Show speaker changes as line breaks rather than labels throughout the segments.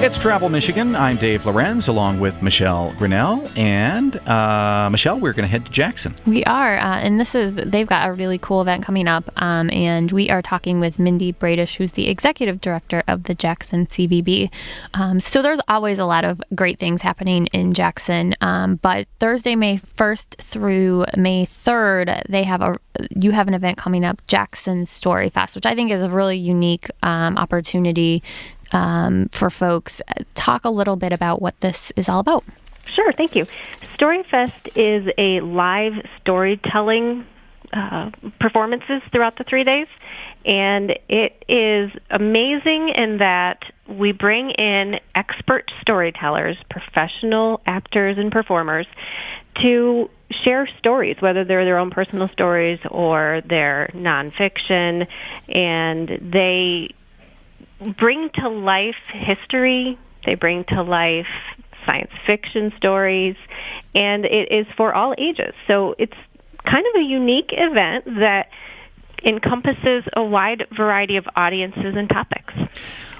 It's Travel Michigan. I'm Dave Lorenz, along with Michelle Grinnell. And Michelle, we're going to head to Jackson.
We are, and they've got a really cool event coming up, and we are talking with Mindy Bradish, who's the executive director of the Jackson CVB. So there's always a lot of great things happening in Jackson, but Thursday, May 1st through May 3rd, you have an event coming up, Jackson Storyfest, which I think is a really unique opportunity for folks. Talk a little bit about what this is all about.
Sure, thank you. Storyfest is a live storytelling performances throughout the 3 days, and it is amazing in that we bring in expert storytellers, professional actors and performers, to share stories, whether they're their own personal stories or they're nonfiction, and they bring to life history, they bring to life science fiction stories, and it is for all ages. So it's kind of a unique event that encompasses a wide variety of audiences and topics.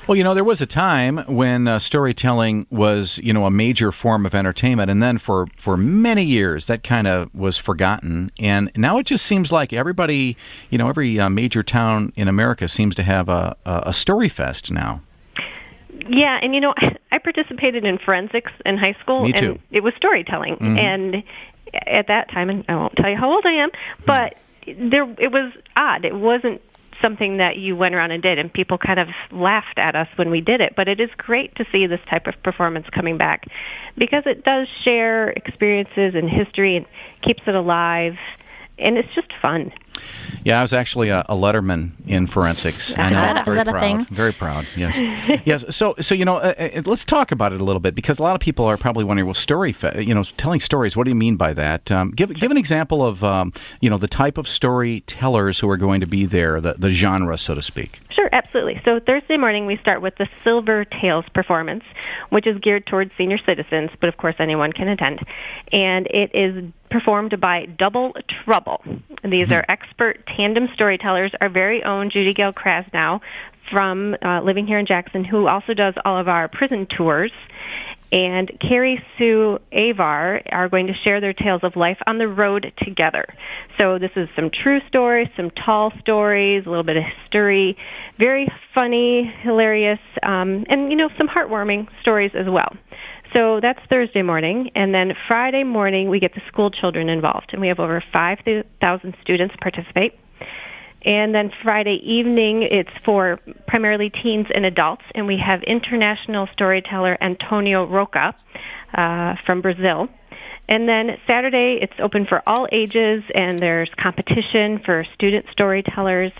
Well, there was a time when storytelling was, a major form of entertainment, and then for many years that kind of was forgotten. And now it just seems like everybody, every major town in America seems to have a story fest now.
Yeah, and I participated in forensics in high school.
Me too.
And it was storytelling. Mm-hmm. And at that time, and I won't tell you how old I am, but it was odd. It wasn't something that you went around and did, and people kind of laughed at us when we did it. But it is great to see this type of performance coming back because it does share experiences and history and keeps it alive, and it's just fun.
Yeah, I was actually a letterman in forensics. I know,
is that a thing?
Very proud. Yes, yes. So let's talk about it a little bit because a lot of people are probably wondering, well, telling stories. What do you mean by that? Give an example of the type of storytellers who are going to be there, the genre, so to speak.
Sure, absolutely. So Thursday morning we start with the Silver Tales performance, which is geared towards senior citizens, but of course anyone can attend. And it is performed by Double Trouble. And these are expert tandem storytellers, our very own Judy Gale Krasnow from living here in Jackson, who also does all of our prison tours, and Carrie Sue Avar are going to share their tales of life on the road together. So this is some true stories, some tall stories, a little bit of history, very funny, hilarious, and some heartwarming stories as well. So that's Thursday morning, and then Friday morning we get the school children involved, and we have over 5,000 students participate. And then Friday evening, it's for primarily teens and adults, and we have international storyteller Antonio Roca from Brazil. And then Saturday, it's open for all ages, and there's competition for student storytellers.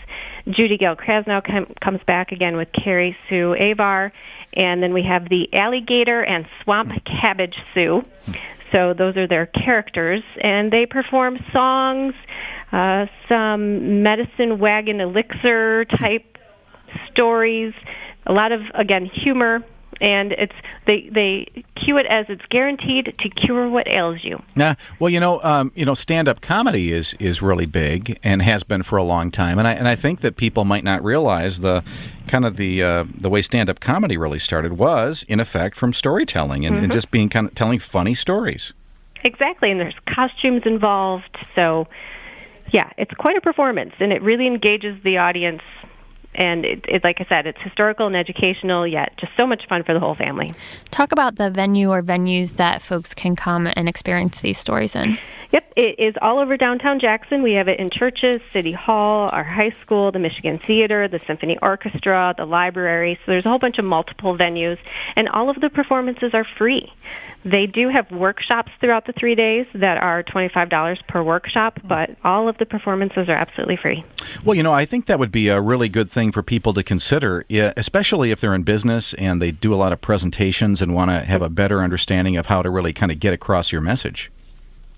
Judy Gale Krasnow comes back again with Carrie Sue Avar, and then we have the Alligator and Swamp Cabbage Sue. So those are their characters, and they perform songs, some medicine wagon elixir type stories, a lot of, again, humor, and they cue it as it's guaranteed to cure what ails you.
Well, stand-up comedy is really big and has been for a long time, and I think that people might not realize the way stand-up comedy really started was in effect from storytelling and just being kind of telling funny stories. Exactly,
and there's costumes involved, so yeah, it's quite a performance, and it really engages the audience. And it, like I said, it's historical and educational, yet just so much fun for the whole family.
Talk about the venue or venues that folks can come and experience these stories in.
Yep, it is all over downtown Jackson. We have it in churches, City Hall, our high school, the Michigan Theater, the Symphony Orchestra, the library. So there's a whole bunch of multiple venues, and all of the performances are free. They do have workshops throughout the 3 days that are $25 per workshop, but all of the performances are absolutely free.
Well, I think that would be a really good thing for people to consider, especially if they're in business and they do a lot of presentations and want to have a better understanding of how to really kind of get across your message.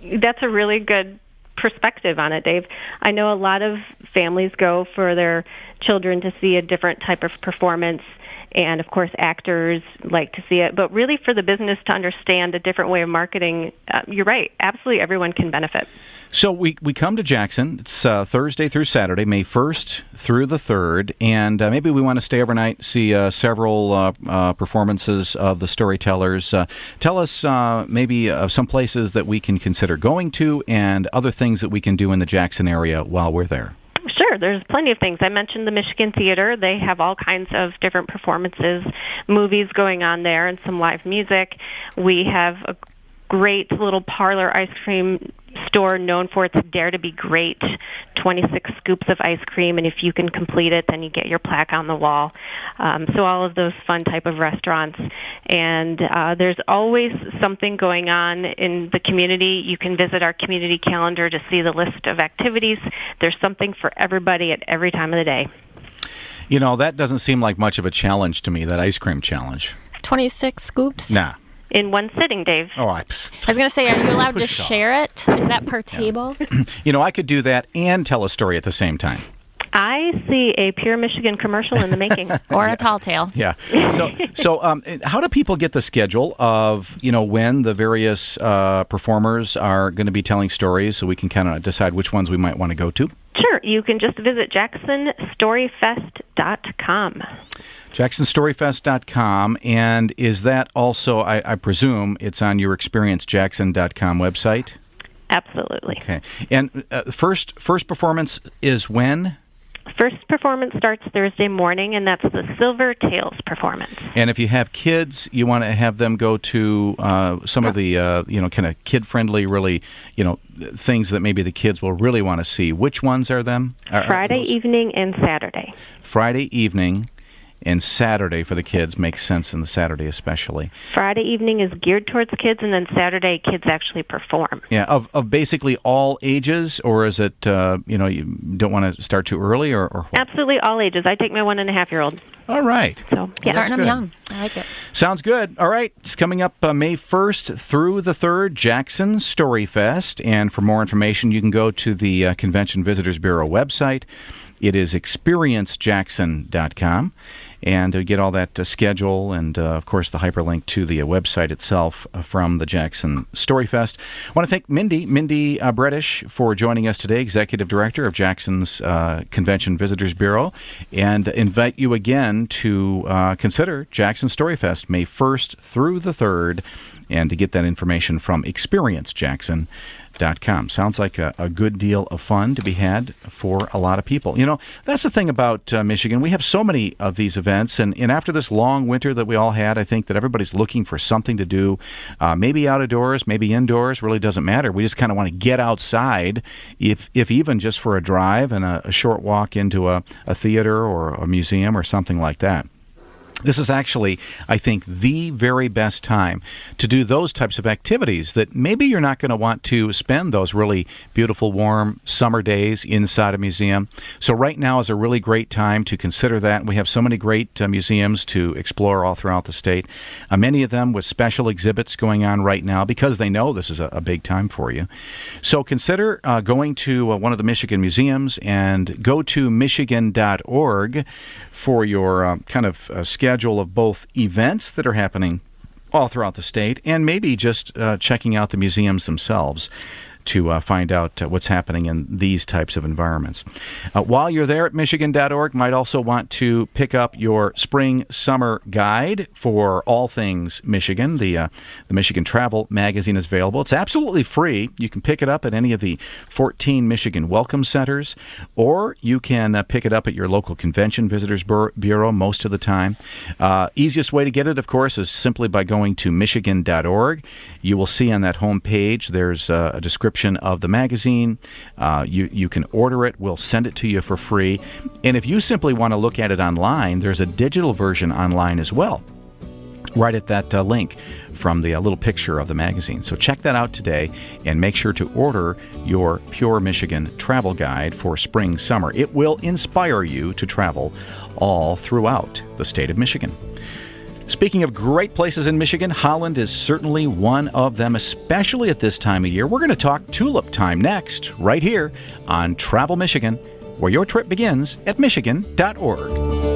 That's a really good perspective on it, Dave. I know a lot of families go for their children to see a different type of performance, and of course actors like to see it. But really for the business to understand a different way of marketing, you're right, absolutely everyone can benefit.
So we come to Jackson. It's Thursday through Saturday, May 1st through the 3rd, and maybe we want to stay overnight, see several performances of the storytellers. Tell us maybe some places that we can consider going to and other things that we can do in the Jackson area while we're there.
Sure, there's plenty of things. I mentioned the Michigan Theater. They have all kinds of different performances, movies going on there, and some live music. We have a great little parlor ice cream store known for its Dare to Be Great, 26 scoops of ice cream, and if you can complete it, then you get your plaque on the wall. So all of those fun type of restaurants. And there's always something going on in the community. You can visit our community calendar to see the list of activities. There's something for everybody at every time of the day.
You know, that doesn't seem like much of a challenge to me, that ice cream challenge.
26 scoops?
Nah.
In one sitting, Dave.
Oh, I
was going to say, are you allowed to share it? Is that per table?
You know, I could do that and tell a story at the same time.
I see a Pure Michigan commercial in the making.
Or a tall tale.
Yeah. So how do people get the schedule of, when the various performers are going to be telling stories so we can kind of decide which ones we might want to go to?
Sure. You can just visit jacksonstoryfest.com.
jacksonstoryfest.com. And is that also, I presume, it's on your experiencejackson.com website?
Absolutely.
Okay. And first performance is when?
First performance starts Thursday morning, and that's the Silver Tales performance.
And if you have kids, you want to have them go to some of the, kind of kid-friendly, really, things that maybe the kids will really want to see. Which ones are them?
Friday evening and Saturday.
Friday evening and Saturday for the kids makes sense, in the Saturday especially.
Friday evening is geared towards kids, and then Saturday kids actually perform.
Yeah, of basically all ages, or is it, you don't want to start too early, or what?
Absolutely all ages. I take my 1.5-year-old.
All right.
So, yeah.
Starting them young. I like it.
Sounds good. All right. It's coming up May 1st through the 3rd, Jackson Storyfest. And for more information, you can go to the Convention Visitors Bureau website. It is experiencejackson.com. And get all that schedule and, of course, the hyperlink to the website itself from the Jackson Storyfest. I want to thank Mindy Bredish, for joining us today, Executive Director of Jackson's Convention Visitors Bureau, and invite you again to consider Jackson Storyfest May 1st through the 3rd, and to get that information from experiencejackson.com. Sounds like a good deal of fun to be had for a lot of people. That's the thing about Michigan. We have so many of these events, and after this long winter that we all had, I think that everybody's looking for something to do, maybe out of doors, maybe indoors, really doesn't matter. We just kind of want to get outside, if even just for a drive and a short walk into a theater or a museum or something like that. This is actually, I think, the very best time to do those types of activities that maybe you're not going to want to spend those really beautiful, warm summer days inside a museum. So right now is a really great time to consider that. We have so many great museums to explore all throughout the state, many of them with special exhibits going on right now because they know this is a big time for you. So consider going to one of the Michigan museums, and go to michigan.org for your kind of schedule of both events that are happening all throughout the state, and maybe just checking out the museums themselves to find out what's happening in these types of environments. While you're there at michigan.org, might also want to pick up your spring-summer guide for all things Michigan. The Michigan Travel magazine is available. It's absolutely free. You can pick it up at any of the 14 Michigan Welcome Centers, or you can pick it up at your local Convention Visitors Bureau most of the time. Easiest way to get it, of course, is simply by going to michigan.org. You will see on that home page there's a description of the magazine. You can order it. We'll send it to you for free. And if you simply want to look at it online, there's a digital version online as well, right at that link from the little picture of the magazine. So check that out today, and make sure to order your Pure Michigan travel guide for spring, summer. It will inspire you to travel all throughout the state of Michigan. Speaking of great places in Michigan, Holland is certainly one of them, especially at this time of year. We're going to talk tulip time next, right here on Travel Michigan, where your trip begins at michigan.org.